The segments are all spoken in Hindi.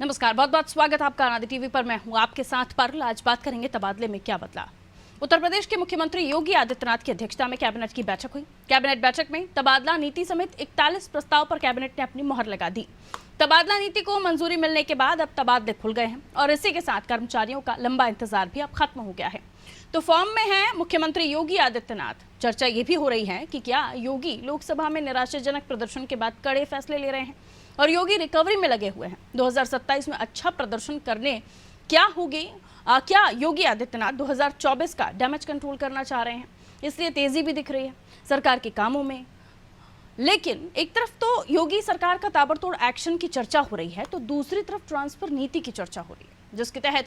नमस्कार, बहुत बहुत स्वागत आपका आनंद टीवी पर। मैं हूं आपके साथ पारुल। आज बात करेंगे तबादले में क्या बदला। उत्तर प्रदेश के मुख्यमंत्री योगी आदित्यनाथ की अध्यक्षता में कैबिनेट की बैठक हुई। कैबिनेट बैठक में तबादला नीति समेत 41 प्रस्ताव पर कैबिनेट ने अपनी मोहर लगा दी। तबादला नीति को मंजूरी मिलने के बाद अब तबादले खुल गए हैं और इसी के साथ कर्मचारियों का लंबा इंतजार भी अब खत्म हो गया है। तो फॉर्म में है मुख्यमंत्री योगी आदित्यनाथ। चर्चा ये भी हो रही है कि क्या योगी लोकसभा में निराशाजनक प्रदर्शन के बाद कड़े फैसले ले रहे हैं और योगी रिकवरी में लगे हुए हैं। 2027 में अच्छा प्रदर्शन करने क्या होगी, क्या योगी आदित्यनाथ 2024 का डैमेज कंट्रोल करना चाह रहे हैं, इसलिए तेजी भी दिख रही है सरकार के कामों में। लेकिन एक तरफ तो योगी सरकार का ताबड़तोड़ एक्शन की चर्चा हो रही है, तो दूसरी तरफ ट्रांसफर नीति की चर्चा हो रही है, जिसके तहत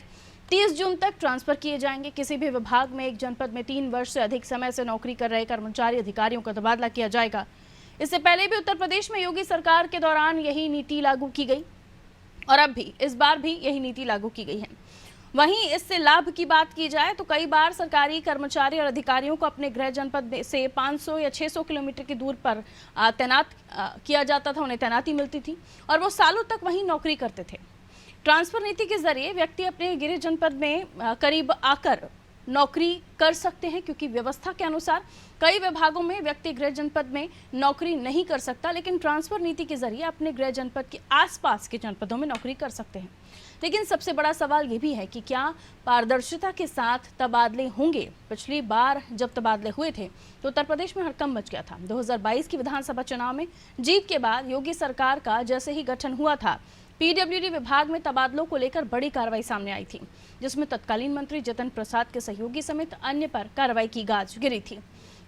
30 जून तक ट्रांसफर किए जाएंगे। किसी भी विभाग में एक जनपद में 3 वर्ष से अधिक समय से नौकरी कर रहे कर्मचारी अधिकारियों का तबादला किया जाएगा। इससे पहले भी उत्तर प्रदेश में योगी सरकार के दौरान यही नीति लागू की गई और अब भी इस बार भी यही नीति लागू की गई है। वहीं इससे लाभ की बात की जाए तो कई बार सरकारी कर्मचारी और अधिकारियों को अपने गृह जनपद से 500 या 600 किलोमीटर की दूर पर तैनात किया जाता था, उन्हें तैनाती मिलती थी और वो सालों तक वहीं नौकरी करते थे। ट्रांसफर नीति के जरिए व्यक्ति अपने गृह जनपद में करीब आकर नौकरी कर सकते हैं, क्योंकि व्यवस्था के अनुसार कई विभागों में व्यक्ति गृह जनपद में नौकरी नहीं कर सकता, लेकिन ट्रांसफर नीति के जरिए अपने गृह जनपद के आसपास के जनपदों में नौकरी कर सकते हैं। लेकिन सबसे बड़ा सवाल ये भी है कि क्या पारदर्शिता के साथ तबादले होंगे। पिछली बार जब तबादले हुए थे तो उत्तर प्रदेश में हड़कंप मच गया था। 2022 की विधानसभा चुनाव में जीत के बाद योगी सरकार का जैसे ही गठन हुआ था, पीडब्ल्यूडी विभाग में तबादलों को लेकर बड़ी कार्रवाई सामने आई थी, जिसमें तत्कालीन मंत्री जितिन प्रसाद के सहयोगी समेत अन्य पर कार्रवाई की गाज गिरी थी।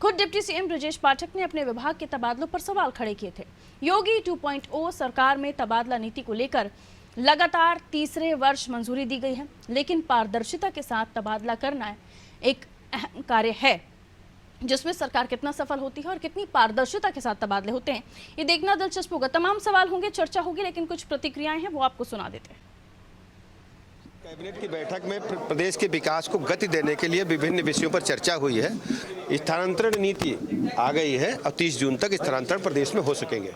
खुद डिप्टी सीएम ब्रजेश पाठक ने अपने विभाग के तबादलों पर सवाल खड़े किए थे। योगी 2.0 सरकार में तबादला नीति को लेकर लगातार तीसरे वर्ष मंजूरी दी गई है, लेकिन पारदर्शिता के साथ तबादला करना एक अहम कार्य है, जिसमें सरकार कितना सफल होती है और कितनी पारदर्शिता के साथ तबादले होते हैं, ये देखना दिलचस्प होगा। तमाम सवाल होंगे, चर्चा होगी, लेकिन कुछ प्रतिक्रियाएं हैं वो आपको सुना देते हैं। कैबिनेट की बैठक में प्रदेश के विकास को गति देने के लिए विभिन्न विषयों पर चर्चा हुई है। स्थानांतरण नीति आ गई है और 30 जून तक स्थानांतरण प्रदेश में हो सकेंगे।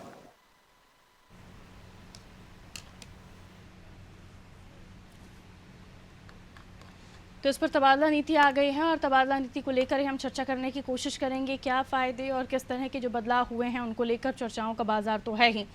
तो इस पर तबादला नीति आ गई है और तबादला नीति को लेकर ही हम चर्चा करने की कोशिश करेंगे। क्या फायदे और किस तरह के जो बदलाव हुए हैं उनको लेकर चर्चाओं का बाजार तो है ही।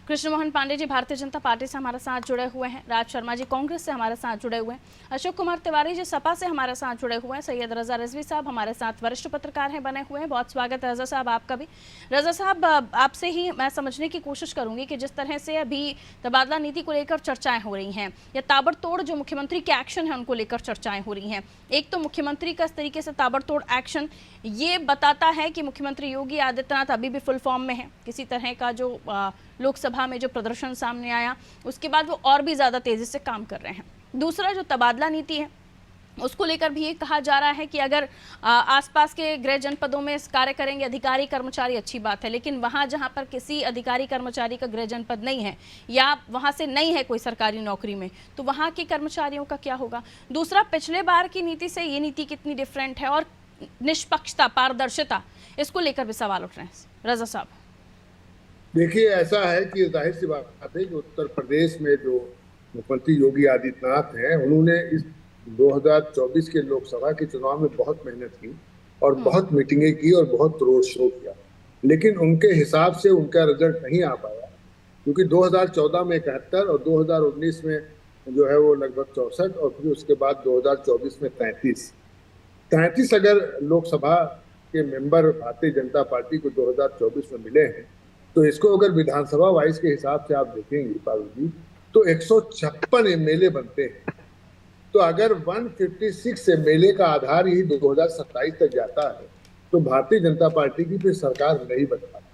कृष्ण मोहन पांडे जी भारतीय जनता पार्टी से हमारे साथ जुड़े हुए हैं, राज शर्मा जी कांग्रेस से हमारे साथ जुड़े हुए हैं, अशोक कुमार तिवारी जी सपा से हमारे साथ जुड़े हुए हैं, सैयद रजा रिजवी साहब हमारे साथ वरिष्ठ पत्रकार हैं बने हुए हैं। बहुत स्वागत है रजा साहब आपका भी। रजा साहब, आपसे ही मैं समझने की कोशिश करूंगी कि जिस तरह से अभी तबादला नीति को लेकर चर्चाएं हो रही हैं या ताबड़तोड़ जो मुख्यमंत्री के एक्शन है उनको लेकर चर्चाएं हो रही हैं। एक तो मुख्यमंत्री का इस तरीके से ताबड़तोड़ एक्शन ये बताता है कि मुख्यमंत्री योगी आदित्यनाथ अभी भी फुल फॉर्म में है। किसी तरह का जो लोकसभा में जो प्रदर्शन सामने आया उसके बाद वो और भी ज्यादा तेजी से काम कर रहे हैं। दूसरा जो तबादला नीति है उसको लेकर भी ये कहा जा रहा है कि अगर आसपास के गृह जनपदों में कार्य करेंगे अधिकारी कर्मचारी, अच्छी बात है, लेकिन वहां जहां पर किसी अधिकारी कर्मचारी का गृह जनपद नहीं है या वहां से नहीं है कोई सरकारी नौकरी में, तो वहां के कर्मचारियों का क्या होगा। दूसरा, पिछले बार की नीति से ये नीति कितनी डिफरेंट है और निष्पक्षता, पारदर्शिता, इसको लेकर भी सवाल उठ रहे हैं। रजा साहब देखिए, ऐसा है कि जाहिर सी बात है कि उत्तर प्रदेश में जो मुख्यमंत्री योगी आदित्यनाथ हैं उन्होंने इस 2024 के लोकसभा के चुनाव में बहुत मेहनत की और बहुत मीटिंगें की और बहुत रोड शो किया, लेकिन उनके हिसाब से उनका रिजल्ट नहीं आ पाया, क्योंकि 2014 में 71 और 2019 में जो है वो लगभग 64 और फिर उसके बाद 2024 में 33 अगर लोकसभा के मेंबर भारतीय जनता पार्टी को 2024 में मिले हैं, तो इसको अगर विधानसभा वाइज के हिसाब से आप देखेंगे पारुल जी, तो 156 एमएलए बनते हैं। तो अगर 156 एमएलए का आधार ही 2027 तक जाता है तो भारतीय जनता पार्टी की फिर सरकार नहीं बन पाती।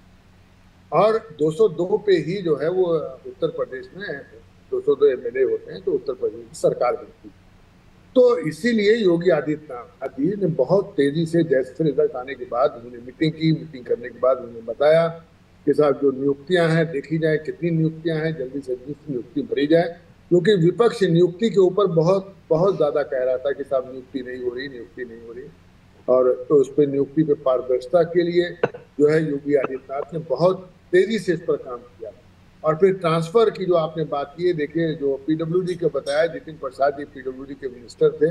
और 202 पे ही जो है वो उत्तर प्रदेश में 202 एमएलए होते हैं तो उत्तर प्रदेश की सरकार बनती है। तो इसीलिए योगी आदित्यनाथ जी ने बहुत तेजी से जैसे रिजल्ट आने के बाद उन्होंने मीटिंग करने के बाद उन्होंने बताया कि साहब जो नियुक्तियां हैं देखी जाए, कितनी नियुक्तियां हैं, जल्दी से जल्दी नियुक्ति भरी जाए, क्योंकि विपक्ष नियुक्ति के ऊपर बहुत ज्यादा कह रहा था कि साहब नियुक्ति नहीं हो रही। और तो उस पर नियुक्ति पे पारदर्शिता के लिए जो है योगी आदित्यनाथ ने बहुत तेजी से इस पर काम किया। और फिर ट्रांसफर की जो आपने बात की है, देखिए जो पीडब्ल्यूडी के बताया, जितिन प्रसाद जी पीडब्ल्यूडी के मिनिस्टर थे,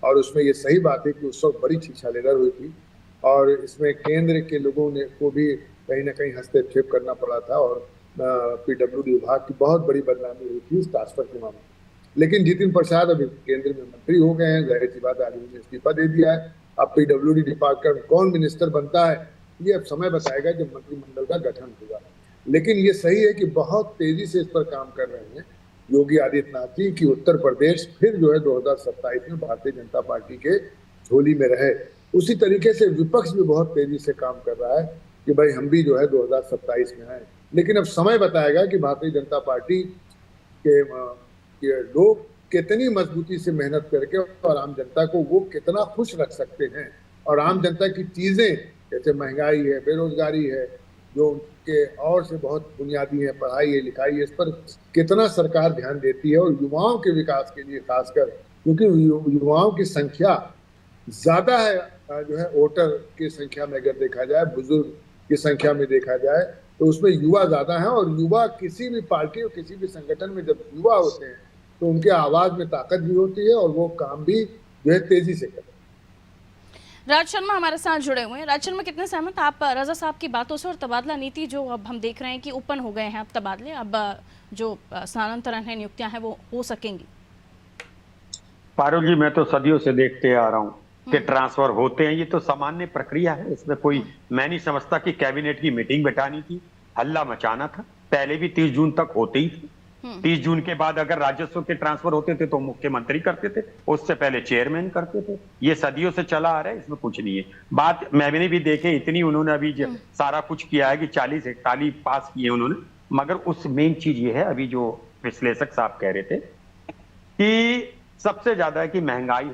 और उसमें ये सही बात है कि उस वक्त बड़ी छीछालेदर हुई थी, और इसमें केंद्र के लोगों ने को भी कहीं ना कहीं हस्तक्षेप करना पड़ा था, और पीडब्ल्यूडी विभाग की बहुत बड़ी बदनामी हुई थी इस ट्रांसफर के मामले में। लेकिन जितिन प्रसाद अभी केंद्र में मंत्री हो गए हैं, जाहिर सी बात है, आज उन्होंने इस्तीफा दे दिया है। अब पीडब्ल्यूडी डिपार्टमेंट कौन मिनिस्टर बनता है ये अब समय बताएगा जब मंत्रिमंडल का गठन होगा। लेकिन ये सही है कि बहुत तेजी से इस पर काम कर रहे हैं योगी आदित्यनाथ जी की उत्तर प्रदेश फिर जो है 2027 में भारतीय जनता पार्टी के झोली में रहे। उसी तरीके से विपक्ष भी बहुत तेजी से काम कर रहा है कि भाई हम भी जो है 2027 में आए। लेकिन अब समय बताएगा कि भारतीय जनता पार्टी के लोग कितनी मजबूती से मेहनत करके और आम जनता को वो कितना खुश रख सकते हैं, और आम जनता की चीजें जैसे महंगाई है, बेरोजगारी है, जो उनके और से बहुत बुनियादी है, पढ़ाई है, लिखाई है, इस पर कितना सरकार ध्यान देती है। और युवाओं के विकास के लिए खासकर, क्योंकि युवाओं की संख्या ज्यादा है जो है वोटर की संख्या में, अगर देखा जाए बुजुर्ग की संख्या में देखा जाए तो उसमें युवा ज्यादा है। और युवा किसी भी पार्टी और किसी भी संगठन में जब युवा होते हैं तो उनके आवाज में ताकत भी होती है और वो काम भी जो है तेजी से करते हैं। राज शर्मा हमारे साथ जुड़े हुए हैं। राज शर्मा, कितने सहमत आप रजा साहब की बातों से, और तबादला नीति जो अब हम देख रहे हैं कि ओपन हो गए हैं अब तबादले, अब जो स्थानांतरण है, नियुक्तियां हैं, वो हो सकेंगी? पारुल जी, मैं तो सदियों से देखते आ रहा हूँ कि ट्रांसफर होते हैं, ये तो सामान्य प्रक्रिया है। इसमें कोई मैं नहीं समझता कि कैबिनेट की मीटिंग बैठानी थी, हल्ला मचाना था। पहले भी 30 जून तक होते ही थे। 30 जून के बाद अगर राजस्व के ट्रांसफर होते थे तो मुख्यमंत्री करते थे, उससे पहले चेयरमैन करते थे। ये सदियों से चला आ रहा है, इसमें कुछ नहीं है। बात मैंने भी देखे, इतनी उन्होंने अभी सारा कुछ किया है कि 40-41 पास किए उन्होंने, मगर उस मेन चीज ये है, अभी जो विश्लेषक साहब कह रहे थे कि सबसे ज्यादा है कि महंगाई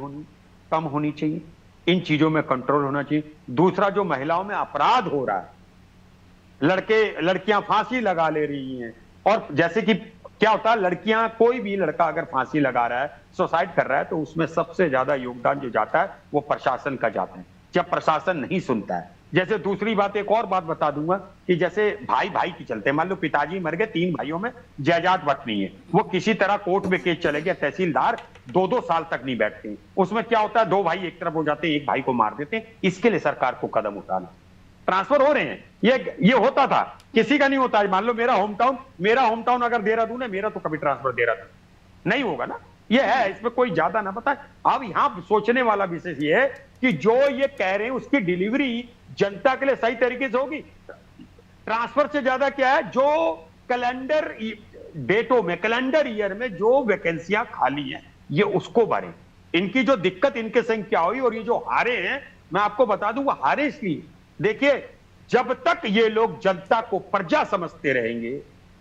कम होनी चाहिए, इन चीजों में कंट्रोल होना चाहिए। दूसरा, जो महिलाओं में अपराध हो रहा है, लड़कियां फांसी लगा ले रही हैं, और जैसे कि क्या होता है, लड़कियां, कोई भी लड़का अगर फांसी लगा रहा है, सुसाइड कर रहा है, तो उसमें सबसे ज्यादा योगदान जो जाता है वो प्रशासन का जाता है, जब प्रशासन नहीं सुनता है। जैसे दूसरी बात, एक और बात बता दूंगा कि जैसे भाई भाई की चलते, मान लो पिताजी मर गए, 3 भाइयों में जायदाद बंटनी है, वो किसी तरह कोर्ट में केस चले गया, तहसीलदार 2-2 साल तक नहीं बैठते। उसमें क्या होता है, 2 भाई एक तरफ हो जाते हैं, एक भाई को मार देते हैं। इसके लिए सरकार को कदम उठाना। ट्रांसफर हो रहे हैं, ये होता था, किसी का नहीं होता। मान लो मेरा होम टाउन अगर देहरादून है, मेरा तो कभी ट्रांसफर देहरादून नहीं होगा ना। ये है, इसमें कोई ज्यादा ना पता। अब यहां सोचने वाला विशेष ये है कि जो ये कह रहे हैं उसकी डिलीवरी जनता के लिए सही तरीके से होगी। ट्रांसफर से ज्यादा क्या है, जो कैलेंडर डेटों में, कैलेंडर ईयर में जो वैकेंसियां खाली हैं, ये उसको भरें। इनकी जो दिक्कत, इनके संख्या हुई, और ये जो हारे हैं, मैं आपको बता दूंगा, हारे इसलिए, देखिए, जब तक ये लोग जनता को प्रजा समझते रहेंगे,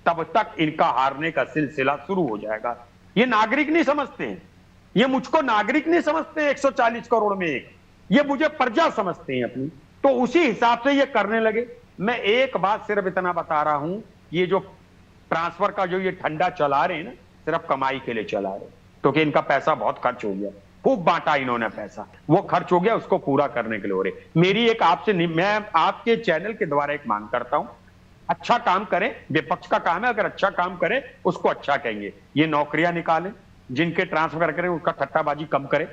तब तक इनका हारने का सिलसिला शुरू हो जाएगा। ये नागरिक नहीं समझते हैं, ये मुझको नागरिक नहीं समझते हैं 140 करोड़ में एक, ये मुझे प्रजा समझते हैं अपनी, तो उसी हिसाब से ये करने लगे। मैं एक बात सिर्फ इतना बता रहा हूं, ये जो ट्रांसफर का जो ये ठंडा चला रहे हैं ना, सिर्फ कमाई के लिए चला रहे हैं, क्योंकि इनका पैसा बहुत खर्च हो गया, खूब बांटा इन्होंने पैसा, वो खर्च हो गया, उसको पूरा करने के लिए हो रहे। मेरी एक आपसे, मैं आपके चैनल के द्वारा एक मांग करता हूं, अच्छा काम करें, विपक्ष का काम है, अगर अच्छा काम करें उसको अच्छा कहेंगे। ये नौकरियां निकालें, जिनके ट्रांसफर करें उसका ठट्टाबाजी कम करें,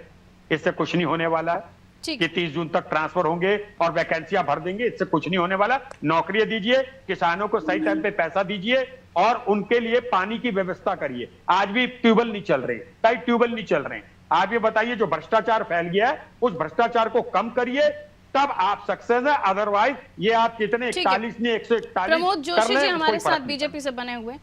इससे कुछ नहीं होने वाला है कि 30 जून तक ट्रांसफर होंगे और वैकेंसियां भर देंगे, इससे कुछ नहीं होने वाला। नौकरियां दीजिए, किसानों को सही टाइम पे पैसा दीजिए, और उनके लिए पानी की व्यवस्था करिए। आज भी ट्यूबवेल नहीं चल रहे, कई ट्यूबवेल नहीं चल रहे। आप ये बताइए, जो भ्रष्टाचार फैल गया है, उस भ्रष्टाचार को कम करिए, तब आप सक्सेस है। अदरवाइज ये आप कितने 41 नहीं 141। प्रमोद जोशी जी हमारे साथ बीजेपी से बने हुए।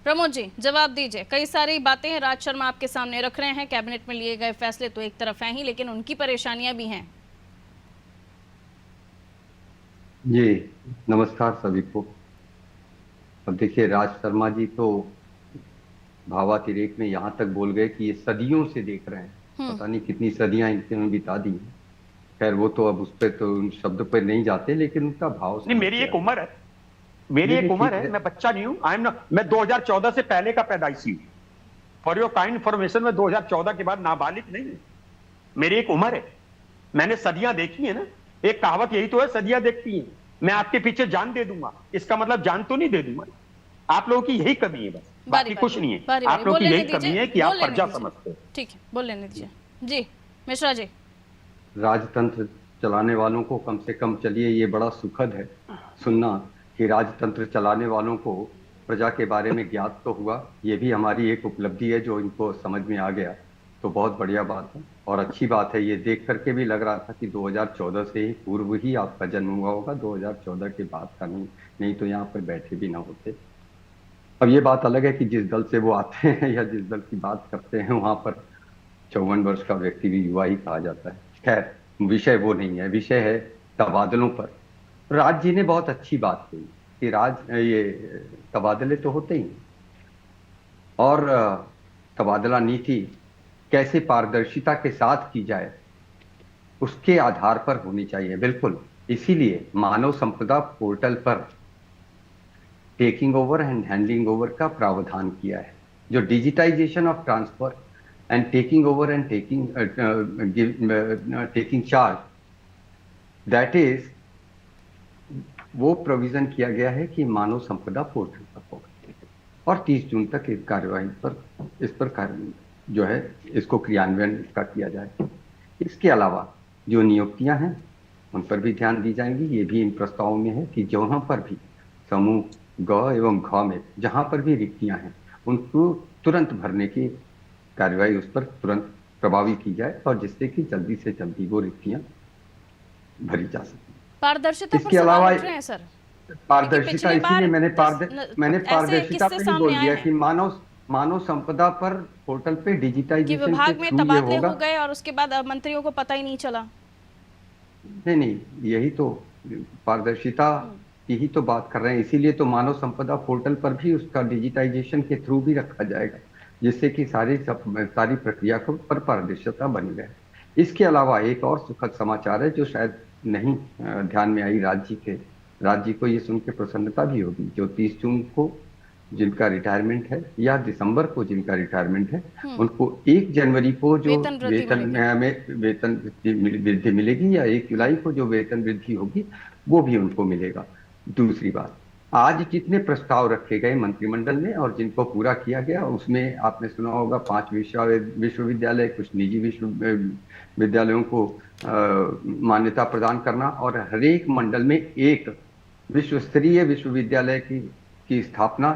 प्रमोद जी, जवाब दीजिए। कई सारी बातें हैं राज शर्मा आपके सामने रख रहे हैं, कैबिनेट में लिए गए फैसले तो एक तरफ हैं ही, लेकिन उनकी परेशानियां भी हैं। जी नमस्कार सभी को। अब देखिए, राज शर्मा जी तो भावातिरेक में यहाँ तक बोल गए कि ये सदियों से देख रहे हैं, पता नहीं कितनी सदियां इन्होंने बिता दी हैं। खैर वो तो अब उस पर तो उन शब्द पर नहीं जाते, लेकिन उनका भाव नहीं, मेरी एक उम्र है, मैं बच्चा नहीं हूं। मैं 2014 से पहले का पैदाइशी हूं। फॉर योर काइंड इन्फॉर्मेशन, मैं 2014 के बाद नाबालिग नहीं हूं। मेरी एक उम्र है, मैंने सदियां देखी है ना। एक कहावत यही तो है, सदियां देखती हैं। मैं आपके पीछे जान दे दूंगा, इसका मतलब जान तो नहीं दे दूंगा। आप लोगों की यही कमी है, बस बाकी कुछ नहीं है। आप लोगों की यही कमी है कि आप प्रजा समझते हो। ठीक है, बोल लेने दीजिए जी मिश्रा जी। राजतंत्र चलाने वालों को कम से कम, चलिए ये बड़ा सुखद है सुनना कि राजतंत्र चलाने वालों को प्रजा के बारे में ज्ञात तो हुआ, ये भी हमारी एक उपलब्धि है जो इनको समझ में आ गया, तो बहुत बढ़िया बात है और अच्छी बात है। ये देख करके भी लग रहा था कि 2014 से ही पूर्व ही आपका जन्म हुआ होगा, 2014 के बाद का नहीं तो यहाँ पर बैठे भी ना होते। अब ये बात अलग है कि जिस दल से वो आते हैं या जिस दल की बात करते हैं वहां पर 54 वर्ष का व्यक्ति भी युवा ही कहा जाता है। खैर, विषय वो नहीं है, विषय है तबादलों पर। राज जी ने बहुत अच्छी बात कही कि ये तबादले तो होते ही हैं और तबादला नीति कैसे पारदर्शिता के साथ की जाए उसके आधार पर होनी चाहिए, बिल्कुल। इसीलिए मानव संपदा पोर्टल पर taking over and handling over का प्रावधान किया है, जो digitization of transfer and taking over and taking charge, that is वो प्रोविजन किया गया है कि मानव संपदा पोर्टल पर होगा और 30 जून तक इस कार्यवाही पर जो है इसको क्रियान्वयन का किया जाए। इसके अलावा जो नियुक्तियां हैं उन पर भी ध्यान दी जाएंगी। ये भी इन प्रस्तावों में है कि जहां पर भी समूह ग एवं घ में जहां पर भी रिक्तियां हैं उनको तुरंत भरने की कार्यवाही उस पर तुरंत प्रभावी की जाए और जिससे कि जल्दी से जल्दी वो रिक्तियां भरी जा सके। पारदर्शिता इसके अलावा सर, पारदर्शिता, इसीलिए मैंने पारदर्शिता पे ही बोल दिया कि मानव संपदा पर पोर्टल पे डिजिटाइजेशन के विभाग में थ्रू ये तबादले होगा। हो गए और उसके बाद मंत्रियों को पता ही नहीं चला। नहीं, यही तो पारदर्शिता की ही तो बात कर रहे हैं। इसीलिए तो मानव संपदा पोर्टल पर भी उसका डिजिटाइजेशन के थ्रू भी रखा जाएगा, जिससे कि सारी प्रक्रिया को पर पारदर्शिता बनी रहे। इसके अलावा एक और सुखद समाचार है जो शायद नहीं ध्यान में आई राज्य को ये सुन के प्रसन्नता भी होगी, जो 30 जून को जिनका रिटायरमेंट है या दिसंबर को जिनका रिटायरमेंट है उनको 1 जनवरी को जो वेतन वृद्धि मिलेगी या 1 जुलाई को जो वेतन वृद्धि होगी वो भी उनको मिलेगा। दूसरी बात, आज जितने प्रस्ताव रखे गए मंत्रिमंडल में और जिनको पूरा किया गया उसमें आपने सुना होगा 5 विश्वविद्यालय, कुछ निजी विश्वविद्यालयों को मान्यता प्रदान करना और हर एक मंडल में एक विश्व स्तरीय विश्वविद्यालय की स्थापना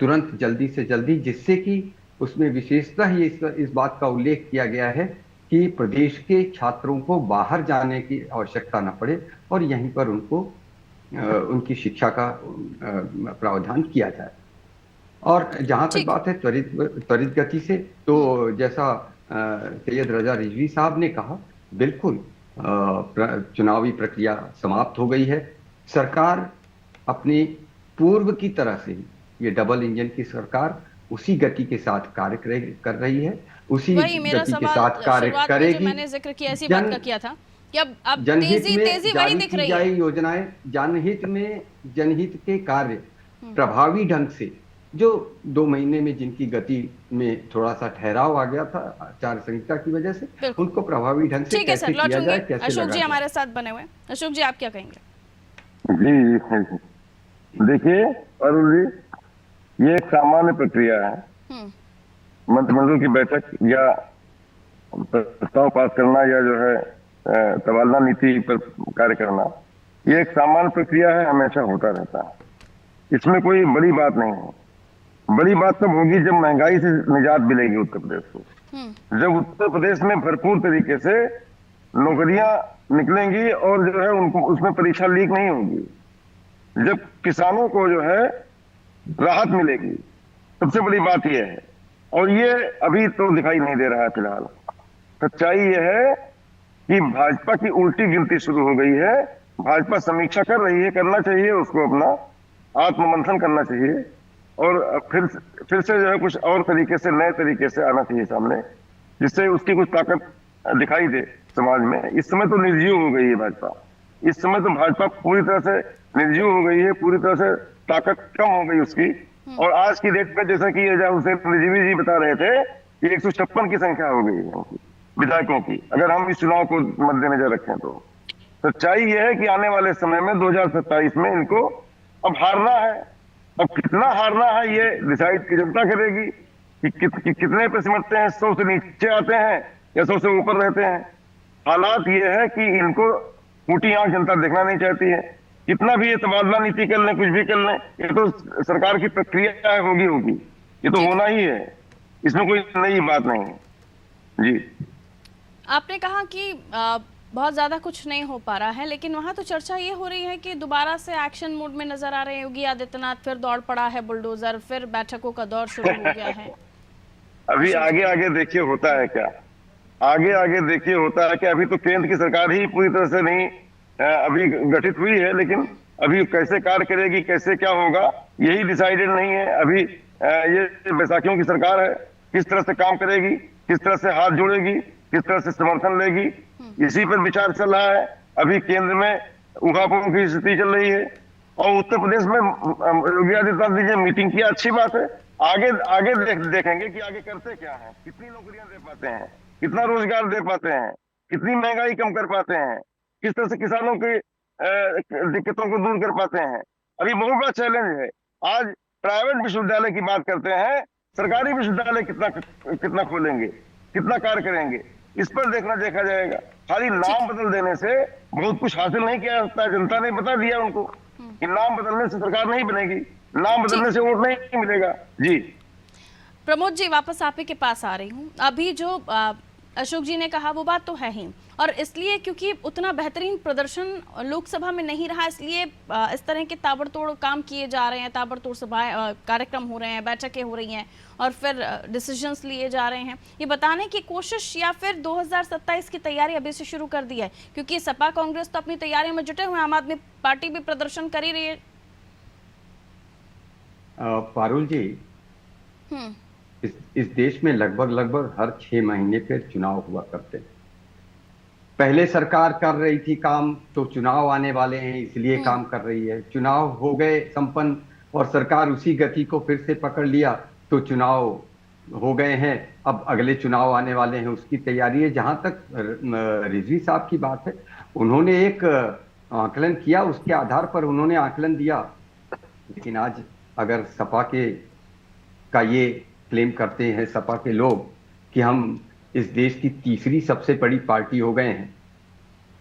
तुरंत जल्दी से जल्दी, जिससे कि उसमें विशेषतः ही इस बात का उल्लेख किया गया है कि प्रदेश के छात्रों को बाहर जाने की आवश्यकता न पड़े और यहीं पर उनकी शिक्षा का प्रावधान किया जाए। और जहां तक बात है त्वरित गति से, तो जैसा सैयद रजा रिजवी साहब ने कहा, बिल्कुल चुनावी प्रक्रिया समाप्त हो गई है। सरकार अपनी पूर्व की तरह से ही, ये डबल इंजन की सरकार उसी गति के साथ कार्य कर रही है, उसी गति के साथ कार्य करेगी। मैंने जिक्र किया इसी बात का किया था कि अब तेजी वही दिख रही है। योजनाएं जनहित के कार्य प्रभावी ढंग से, जो 2 महीने में जिनकी गति में थोड़ा सा ठहराव आ गया था आचार संहिता की वजह से, उनको प्रभावी ढंग से कैसे किया जाए, कैसे अशोक जी हमारे साथ बने हुए। अशोक जी, आप क्या कहेंगे? जी देखिए अरुण जी, ये एक सामान्य प्रक्रिया है। मंत्रिमंडल की बैठक या प्रस्ताव पास करना या जो है तबादला नीति पर कार्य करना, ये एक सामान्य प्रक्रिया है, हमेशा होता रहता है। इसमें कोई बड़ी बात नहीं है। बड़ी बात तब होगी जब महंगाई से निजात मिलेगी उत्तर प्रदेश को, जब उत्तर प्रदेश में भरपूर तरीके से नौकरियां निकलेंगी और जो है उनको उसमें परीक्षा लीक नहीं होगी, जब किसानों को जो है राहत मिलेगी, सबसे बड़ी बात यह है। और ये अभी तो दिखाई नहीं दे रहा है फिलहाल। सच्चाई यह है कि भाजपा की उल्टी गिनती शुरू हो गई है। भाजपा समीक्षा कर रही है, करना चाहिए उसको, अपना आत्ममंथन करना चाहिए और फिर से जो है कुछ और तरीके से, नए तरीके से आना चाहिए सामने, जिससे उसकी कुछ ताकत दिखाई दे समाज में। इस समय तो निर्जीव हो गई है भाजपा। इस समय तो भाजपा पूरी तरह से निर्जीव हो गई है, पूरी तरह से ताकत कम हो गई उसकी। और आज की डेट में जैसा कि हुसैन रिजवी जी बता रहे थे कि 156 की संख्या हो गई है विधायकों की, अगर हम इस चुनाव को मद्देनजर रखें तो। सच्चाई यह है कि आने वाले समय में 2027 में इनको अब हारना है। अब कितना हारना है ये डिसाइड की जनता करेगी कि कितने पे सिमटते हैं, 100 से नीचे आते हैं या 100 से ऊपर रहते हैं। हालात ये है कि इनको फूटी आंख जनता देखना नहीं चाहती है। कितना भी ये तबादला नीति कर लें, कुछ भी कर लें, ये तो सरकार की प्रक्रिया होगी, ये तो होना ही है, इसमें कोई नई बात नहीं है। जी, आपने कहा कि बहुत ज्यादा कुछ नहीं हो पा रहा है, लेकिन वहां तो चर्चा ये हो रही है कि दोबारा से एक्शन मोड में नजर आ रहे हैं योगी आदित्यनाथ, फिर दौड़ पड़ा है बुलडोजर, फिर बैठकों का दौर शुरू हो गया है। अभी आगे आगे देखिए होता है क्या, आगे आगे देखिए होता है कि अभी तो केंद्र की सरकार ही पूरी तरह से नहीं अभी गठित हुई है, लेकिन अभी कैसे कार्य करेगी, कैसे क्या होगा, यही डिसाइडेड नहीं है। अभी ये बैसाखियों की सरकार है, किस तरह से काम करेगी, किस तरह से हाथ जोड़ेगी, किस तरह से समर्थन लेगी, इसी पर विचार चल रहा है। अभी केंद्र में ऊहापोह की स्थिति चल रही है और उत्तर प्रदेश में योगी आदित्यनाथ जी ने मीटिंग किया, अच्छी बात है। आगे आगे देखेंगे कि आगे करते क्या है, कितनी नौकरियां दे पाते हैं, कितना रोजगार दे पाते हैं, कितनी महंगाई कम कर पाते हैं, किस तरह से किसानों की दिक्कतों को दूर कर पाते हैं। अभी बहुत बड़ा चैलेंज है। आज प्राइवेट विश्वविद्यालय की बात करते हैं, सरकारी विश्वविद्यालय कितना खोलेंगे, कितना कार्य करेंगे, इस पर देखा जाएगा। खाली नाम बदल देने से बहुत कुछ हासिल नहीं किया जाता है। जनता ने बता दिया उनको कि नाम बदलने से सरकार नहीं बनेगी, नाम बदलने से वोट नहीं मिलेगा। जी प्रमोद जी, वापस आप ही के पास आ रही हूँ। अभी जो अशोक जी ने कहा वो बात तो है ही, और इसलिए क्योंकि उतना बेहतरीन प्रदर्शन लोकसभा में नहीं रहा, इसलिए इस तरह के ताबड़तोड़ काम किए जा रहे हैं, ताबड़तोड़ सभाएं कार्यक्रम हो रहे हैं, बैठकें हो रही हैं और फिर डिसीजंस लिए जा रहे हैं। ये बताने की कोशिश या फिर 2027 की तैयारी अभी से शुरू कर दी है? क्योंकि सपा कांग्रेस तो अपनी तैयारियों में जुटे हुए हैं, आम आदमी पार्टी भी प्रदर्शन कर ही रही है। पारुल जी, इस देश में लगभग हर 6 महीने पे चुनाव हुआ करते हैं। पहले सरकार कर रही थी काम, तो चुनाव आने वाले हैं इसलिए काम कर रही है। चुनाव हो गए संपन्न और सरकार उसी गति को फिर से पकड़ लिया, तो चुनाव हो गए हैं, अब अगले चुनाव आने वाले हैं, उसकी तैयारी है। जहां तक रिजवी साहब की बात है, उन्होंने एक आकलन किया, उसके आधार पर उन्होंने आकलन दिया। लेकिन आज अगर सपा का ये क्लेम करते हैं सपा के लोग कि हम इस देश की तीसरी सबसे बड़ी पार्टी हो गए हैं,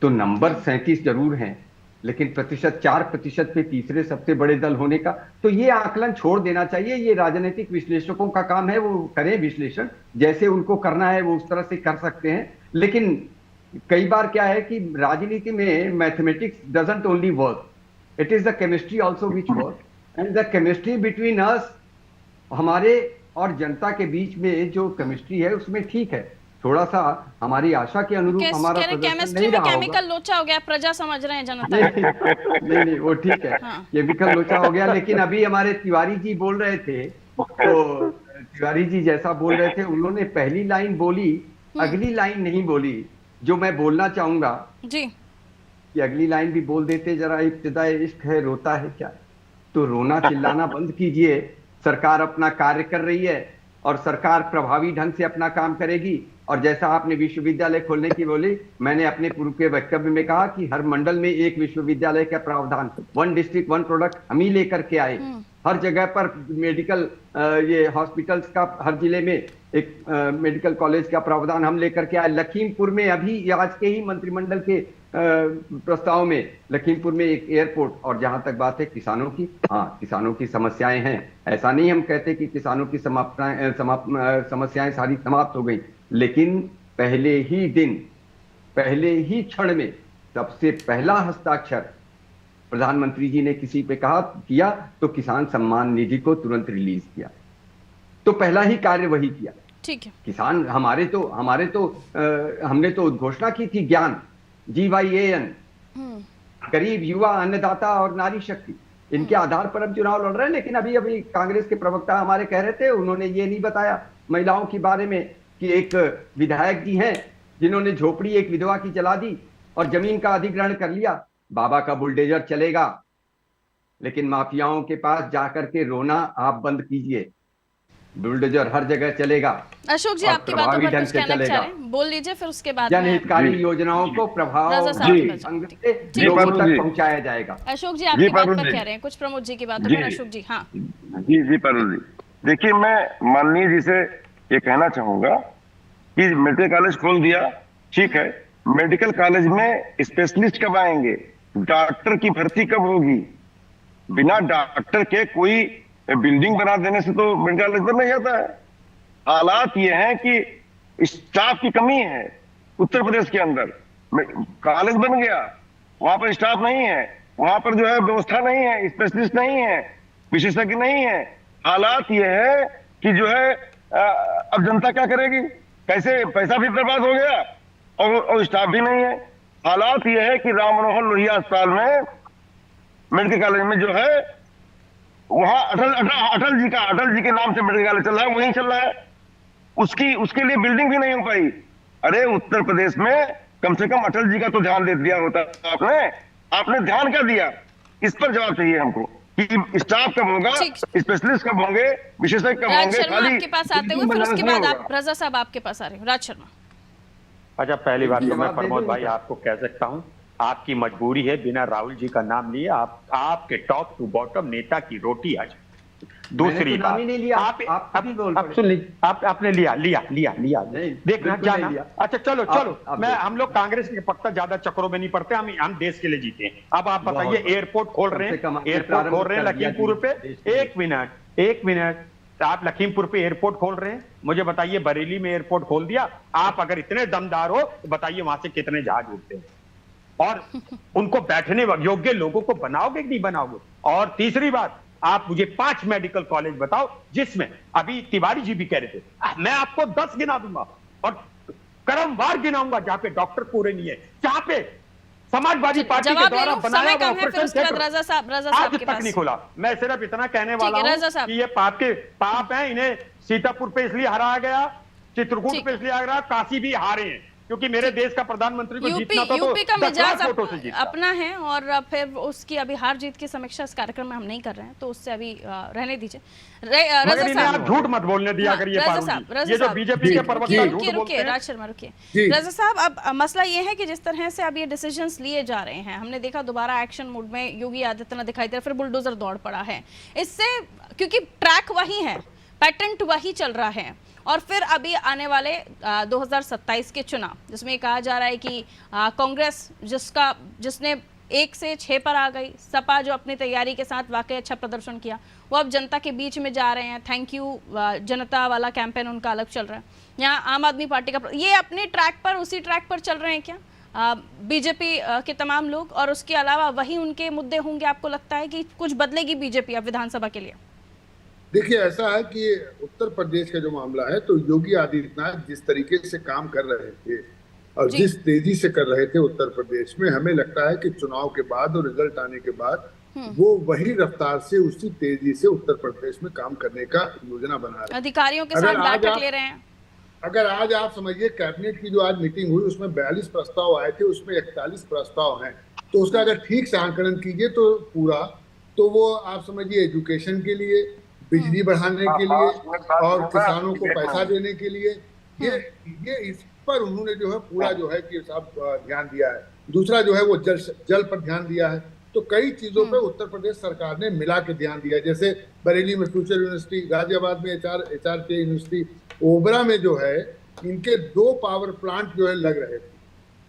तो नंबर 37 जरूर हैं, लेकिन 4% पे तीसरे सबसे बड़े दल होने का, तो ये आकलन छोड़ देना चाहिए। ये राजनीतिक विश्लेषकों का काम है, वो करें विश्लेषण, जैसे उनको करना है वो उस तरह से कर सकते हैं। लेकिन कई बार क्या है कि राजनीति में mathematics doesn't only work, it is the chemistry also which work, and the chemistry between us, हमारे और जनता के बीच में जो केमिस्ट्री है उसमें ठीक है, थोड़ा सा हमारी आशा के अनुरूप हमारा केमिस्ट्री में केमिकल लोचा हो गया, प्रजा समझ रहे हैं जनता। नहीं वो ठीक है, केमिकल लोचा हो गया। लेकिन अभी हमारे तिवारी जी बोल रहे थे, तो तिवारी जी जैसा बोल रहे थे, उन्होंने पहली लाइन बोली, अगली लाइन नहीं बोली, जो मैं बोलना चाहूंगा जी कि अगली लाइन भी बोल देते जरा, इब्तिदाए इश्क है रोता है क्या। तो रोना चिल्लाना बंद कीजिए, सरकार अपना कार्य कर रही है और सरकार प्रभावी ढंग से अपना काम करेगी। और जैसा आपने विश्वविद्यालय खोलने की बोली, मैंने अपने पूर्व के वक्तव्य में कहा कि हर मंडल में एक विश्वविद्यालय का प्रावधान, 1 डिस्ट्रिक्ट 1 प्रोडक्ट हम ही लेकर के आए। हर जगह पर मेडिकल ये हॉस्पिटल्स का, हर जिले में एक मेडिकल कॉलेज का प्रावधान हम लेकर के आए। लखीमपुर में अभी आज के ही मंत्रिमंडल के प्रस्ताव में लखीमपुर में एक एयरपोर्ट। और जहां तक बात है किसानों की, हाँ किसानों की समस्याएं हैं, ऐसा नहीं हम कहते कि किसानों की समस्याएं सारी समाप्त हो गई, लेकिन पहले ही दिन, पहले ही क्षण में सबसे पहला हस्ताक्षर प्रधानमंत्री जी ने किसी पे किया तो किसान सम्मान निधि को तुरंत रिलीज किया, तो पहला ही कार्य वही किया। ठीक है। किसान हमने तो घोषणा की थी, ज्ञान GYAN, गरीब, युवा, अन्नदाता और नारी शक्ति, इनके आधार पर हम चुनाव लड़ रहे हैं। लेकिन अभी कांग्रेस के प्रवक्ता हमारे कह रहे थे, उन्होंने ये नहीं बताया महिलाओं के बारे में कि एक विधायक जी हैं जिन्होंने झोपड़ी एक विधवा की जला दी और जमीन का अधिग्रहण कर लिया। बाबा का बुलडोजर चलेगा, लेकिन माफियाओं के पास जाकर के रोना आप बंद कीजिए। बुलडोजर हर जगह चलेगा। अशोक जी और आपकी बातों प्रभावी पर ढंग कुछ से कहना चाह चलेगा। रहे हैं, बोल लीजिए फिर उसके बाद में जनहितकारी योजनाओं को प्रभाव रजा साहब जी। की बात- ढंग ठीक। से लोगों जी। तक पहुंचाया जाएगा। अशोक जी आपकी बात पारुल पर जी। कह रहे हैं, कुछ प्रमोद जी की बातों जी। पर। अशोक जी हाँ जी पारुल जी, देखिए मैं माननीय जी से ये कहना चाहूंगा कि मेडिकल कॉलेज खोल दिया, ठीक है, मेडिकल कॉलेज में स्पेशलिस्ट कब आएंगे, डॉक्टर की भर्ती कब होगी? बिना डॉक्टर के कोई बिल्डिंग बना देने से तो मेडिकल कॉलेज बन नहीं जाता है। हालात ये हैं कि स्टाफ की कमी है उत्तर प्रदेश के अंदर। कॉलेज बन गया, वहां पर स्टाफ नहीं है, वहां पर जो है व्यवस्था नहीं है, स्पेशलिस्ट नहीं है, विशेषज्ञ नहीं है। हालात ये है कि जो है अब जनता क्या करेगी? कैसे पैसा भी बर्बाद हो गया और स्टाफ भी नहीं है। हालात ये है कि राम मनोहर लोहिया अस्पताल में मेडिकल कॉलेज में जो है वहां अटल जी के नाम से मेडिकल कॉलेज चल रहा है, वहीं चल रहा है, उसके लिए बिल्डिंग भी नहीं हो पाई। अरे उत्तर प्रदेश में कम से कम अटल जी का तो ध्यान दे दिया होता आपने ध्यान क्या दिया? इस पर जवाब चाहिए हमको कि स्टाफ कब होगा, स्पेशलिस्ट कब होंगे, विशेषज्ञ कब राज होंगे। शर्मा आपके पास आते हुए फिर उसके बाद आप रजा साहब आपके पास आ रहे हो। राज शर्मा अच्छा, पहली बात तो मैं जवाब दे प्रमोद दो भाई इनका। आपको कह सकता हूं, आपकी मजबूरी है बिना राहुल जी का नाम लिए आपके टॉप टू बॉटम नेता की रोटी आज। दूसरी मैंने तो नाम बात ही नहीं लिया, आप भी बोल अब पड़े। सुन लीजिए, आपने लिया नहीं, देखना बिल्कुल जाना। नहीं लिया। अच्छा चलो आप मैं देखो। हम लोग कांग्रेस के पक्का ज्यादा चक्रों में नहीं पड़ते, हम देश के लिए जीते हैं। अब आप बताइए, बहुत। एयरपोर्ट खोल रहे कम से कम हैं, आपने एयरपोर्ट खोल रहे हैं प्रारंभ कर दिया लखीमपुर पे। देश के लिए। एक मिनट आप लखीमपुर पे एयरपोर्ट खोल रहे हैं, मुझे बताइए बरेली में एयरपोर्ट खोल दिया। आप अगर इतने दमदार हो तो बताइए वहां से कितने जहाज उड़ते हैं और उनको बैठने योग्य लोगों को बनाओगे कि नहीं बनाओगे? और तीसरी बात, आप मुझे 5 मेडिकल कॉलेज बताओ जिसमें, अभी तिवारी जी भी कह रहे थे, मैं आपको 10 गिना दूंगा और क्रमवार गिनाऊंगा जहां पे डॉक्टर पूरे नहीं है, जहां पे समाजवादी पार्टी के जवाब ले द्वारा लो, बनाया समय हुआ कम है, फिर ऑपरेशन उसके बाद थिएटर रजा साहब आज के तक पास। नहीं खोला। मैं सिर्फ इतना कहने वाला ठीक है, रजा हूं साहब। कि ये पाप है, इन्हें सीतापुर पे इसलिए हराया गया, चित्रकूट ठीक। पे इसलिए हराया गया, काशी भी हारे हैं क्योंकि मेरे देश का प्रधानमंत्री को जीतना था तो यूपी का 10 लाख मिजाज वोटों से जीता। अपना है और फिर उसकी अभी हार जीत की समीक्षा इस कार्यक्रम में हम नहीं कर रहे हैं, तो उससे अभी रहने दीजिए। मगर रजा इन्हें साहब आप झूठ मत बोलने दिया हाँ, करिए रजा पारुल साहब, जी। रजा ये जो साहब। बीजेपी के प्रवक्ता झूठ बोलते रुकिए हैं। राज शर्मा रुकिए। जी। रजा साहब अब मसला ये है कि जिस तरह से अब ये डिसीजंस लिए जा रहे हैं, हमने देखा दोबारा एक्शन मोड में योगी आदित्यनाथ दिखाई दे रहा, फिर बुलडोजर दौड़ पड़ा है इससे, क्योंकि ट्रैक वही है, पैटर्न वही चल रहा है। और फिर अभी आने वाले 2027 के चुनाव, जिसमें कहा जा रहा है कि कांग्रेस जिसने 1 से 6 पर आ गई, सपा जो अपनी तैयारी के साथ वाकई अच्छा प्रदर्शन किया, वो अब जनता के बीच में जा रहे हैं। थैंक यू जनता वाला कैंपेन उनका अलग चल रहा है। यहाँ आम आदमी पार्टी का ये अपने ट्रैक पर, उसी ट्रैक पर चल रहे हैं क्या बीजेपी के तमाम लोग? और उसके अलावा वही उनके मुद्दे होंगे? आपको लगता है कि कुछ बदलेगी बीजेपी अब विधानसभा के लिए? देखिए ऐसा है कि उत्तर प्रदेश का जो मामला है, तो योगी आदित्यनाथ जिस तरीके से काम कर रहे थे और जिस तेजी से कर रहे थे उत्तर प्रदेश में, हमें लगता है कि चुनाव के बाद और रिजल्ट आने के बाद वो वही रफ्तार से, उसी तेजी से उत्तर प्रदेश में काम करने का योजना बना रहे हैं। अधिकारियों के साथ बैठक ले रहे हैं। अगर आज आप समझिए कैबिनेट की जो आज मीटिंग हुई उसमें 42 प्रस्ताव आए थे, उसमें 41 प्रस्ताव हैं, तो उसका अगर ठीक से आंकलन कीजिए तो पूरा, तो वो आप समझिए एजुकेशन के लिए, बिजली बढ़ाने के लिए और किसानों को पैसा देने के लिए, ये इस पर उन्होंने जो है पूरा जो है कि साहब ध्यान दिया है। दूसरा जो है वो जल पर ध्यान दिया है। तो कई चीजों पे उत्तर प्रदेश सरकार ने मिला के ध्यान दिया, जैसे बरेली में फ्यूचर यूनिवर्सिटी, गाजियाबाद में HRK यूनिवर्सिटी, ओबरा में जो है इनके 2 पावर प्लांट जो है लग रहे थे,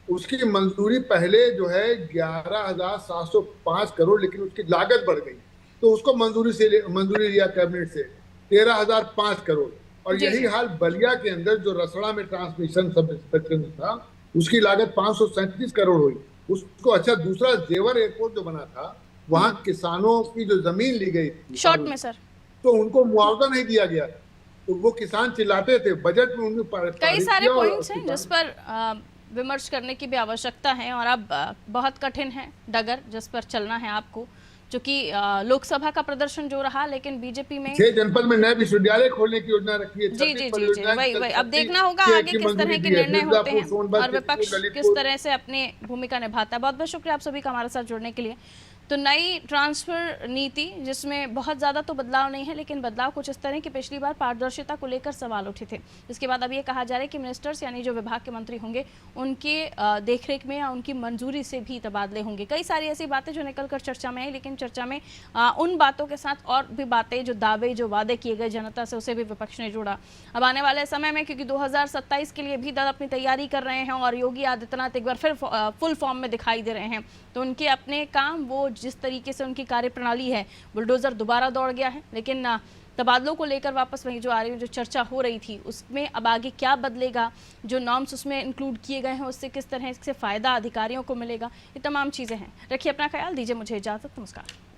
उसकी मंजूरी पहले जो है 11,705 करोड़, लेकिन उसकी लागत बढ़ गई तो उसको मंजूरी लिया कैबिनेट से 13,005 करोड़। और यही हाल बलिया के अंदर जो रसड़ा में ट्रांसमिशन सब स्पेक्ट्रम था, उसकी लागत 537 करोड़ हुई उसको। अच्छा, दूसरा जेवर एयरपोर्ट जो बना था, वहां किसानों की जो जमीन ली गई थी शॉर्ट में सर, तो उनको मुआवजा नहीं दिया गया, तो वो किसान चिल्लाते थे। बजट में उन्होंने कई सारे पॉइंट्स हैं जिस पर विमर्श करने की भी आवश्यकता है और अब बहुत कठिन है डगर जिस पर चलना है आपको, जो कि लोकसभा का प्रदर्शन जो रहा, लेकिन बीजेपी में 6 जनपद में नए विश्वविद्यालय खोलने की योजना रखी है। जी वही अब देखना होगा आगे किस तरह के निर्णय होते हैं और विपक्ष किस तरह से अपनी भूमिका निभाता है। बहुत बहुत शुक्रिया आप सभी का हमारे साथ जुड़ने के लिए। तो नई ट्रांसफर नीति जिसमें बहुत ज़्यादा तो बदलाव नहीं है, लेकिन बदलाव कुछ इस तरह कि पिछली बार पारदर्शिता को लेकर सवाल उठे थे। इसके बाद अब ये कहा जा रहा है कि मिनिस्टर्स यानी जो विभाग के मंत्री होंगे उनके देखरेख में या उनकी मंजूरी से भी तबादले होंगे। कई सारी ऐसी बातें जो निकलकर चर्चा में आई, लेकिन चर्चा में उन बातों के साथ और भी बातें, जो दावे जो वादे किए गए जनता से, उसे भी विपक्ष ने जोड़ा। अब आने वाले समय में, क्योंकि 2027 के लिए भी दल अपनी तैयारी कर रहे हैं और योगी आदित्यनाथ एक बार फिर फुल फॉर्म में दिखाई दे रहे हैं, तो उनके अपने काम, वो जिस तरीके से उनकी कार्यप्रणाली है, बुलडोजर दोबारा दौड़ गया है। लेकिन तबादलों को लेकर वापस वही जो आ रही जो चर्चा हो रही थी, उसमें अब आगे क्या बदलेगा, जो नॉर्म्स उसमें इंक्लूड किए गए हैं उससे किस तरह से फ़ायदा अधिकारियों को मिलेगा, ये तमाम चीज़ें हैं। रखिए अपना ख्याल, दीजिए मुझे इजाज़त, नमस्कार।